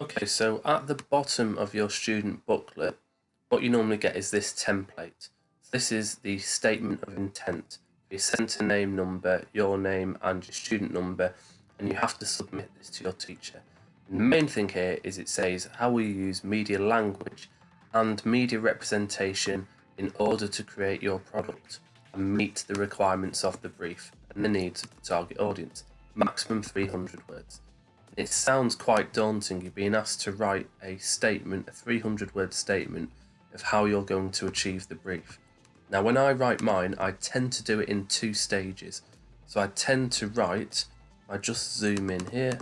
Okay, so at the bottom of your student booklet, what you normally get is this template. This is the statement of intent. Your centre name number, your name and your student number, and you have to submit this to your teacher. And the main thing here is it says how we use media language and media representation in order to create your product and meet the requirements of the brief and the needs of the target audience. Maximum 300 words. It sounds quite daunting. You're being asked to write a statement, a 300-word statement of how you're going to achieve the brief. Now, when I write mine, I tend to do it in two stages. So I tend to write, I just zoom in here,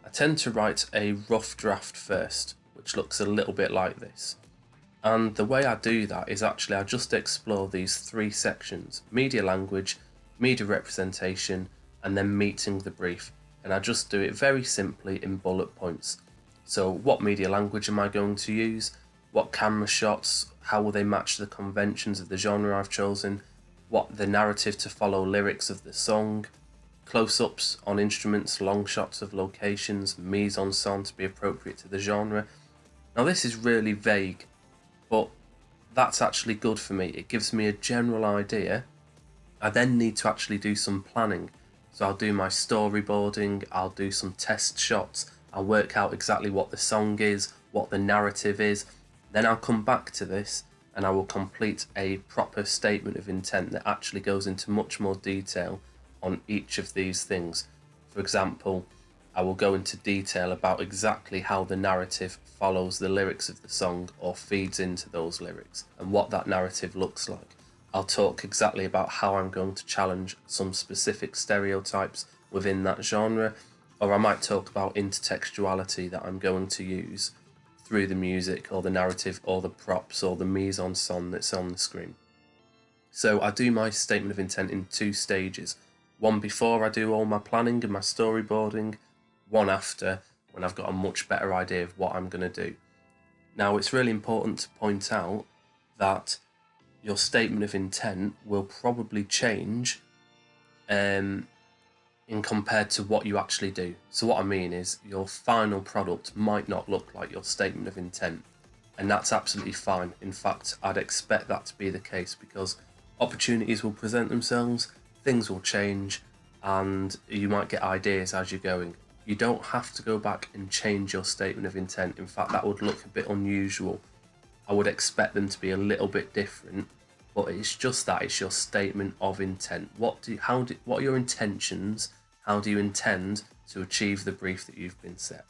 I tend to write a rough draft first, which looks a little bit like this. And the way I do that is actually I just explore these three sections: media language, media representation, and then meeting the brief. And I just do it very simply in bullet points. So what media language am I going to use? What camera shots? How will they match the conventions of the genre I've chosen? What the narrative to follow lyrics of the song? Close-ups on instruments, long shots of locations, mise-en-scène to be appropriate to the genre. Now this is really vague, but that's actually good for me. It gives me a general idea. I then need to actually do some planning. So I'll do my storyboarding, I'll do some test shots, I'll work out exactly what the song is, what the narrative is. Then I'll come back to this and I will complete a proper statement of intent that actually goes into much more detail on each of these things. For example, I will go into detail about exactly how the narrative follows the lyrics of the song or feeds into those lyrics and what that narrative looks like. I'll talk exactly about how I'm going to challenge some specific stereotypes within that genre, or I might talk about intertextuality that I'm going to use through the music or the narrative or the props or the mise-en-scène that's on the screen. So I do my statement of intent in two stages. One before I do all my planning and my storyboarding, one after when I've got a much better idea of what I'm going to do. Now it's really important to point out that your statement of intent will probably change in compared to what you actually do. So what I mean is your final product might not look like your statement of intent, and that's absolutely fine. In fact, I'd expect that to be the case because opportunities will present themselves, things will change, and you might get ideas as you're going. You don't have to go back and change your statement of intent. In fact, that would look a bit unusual. I would expect them to be a little bit different, but it's just that it's your statement of intent. What are your intentions? How do you intend to achieve the brief that you've been set?